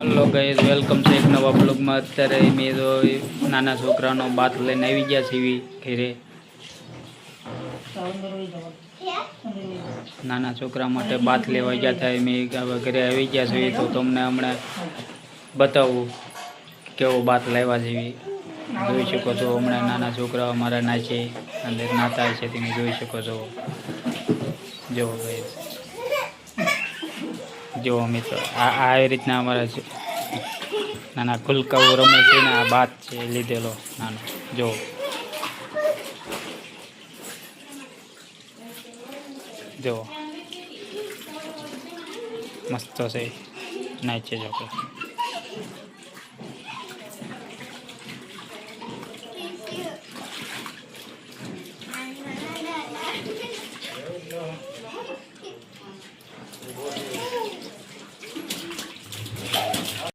Hello guys welcome છે એક નવા બ્લોગમાં। અત્યારે મેં તો નાના છોકરાનો બાથ લઈને આવી ગયા છીએ ઘરે। નાના છોકરા માટે બાથ લેવા ગયા હતા મેં ઘરે આવી ગયા છીએ। તો તમને હમણાં બતાવું કેવો બાથ લેવા જેવી જોઈ શકો છો। હમણાં નાના છોકરા અમારા નાચે અંદર નાતા છે તમે જોઈ શકો છો। જો ગાઈસ જો મિત્રો આવી રીતના અમારા નાના ખુલકાઓ રમે છે ને આ બાત છે લીધેલો નાનો। જો જો મસ્ત છે નાચે જો કે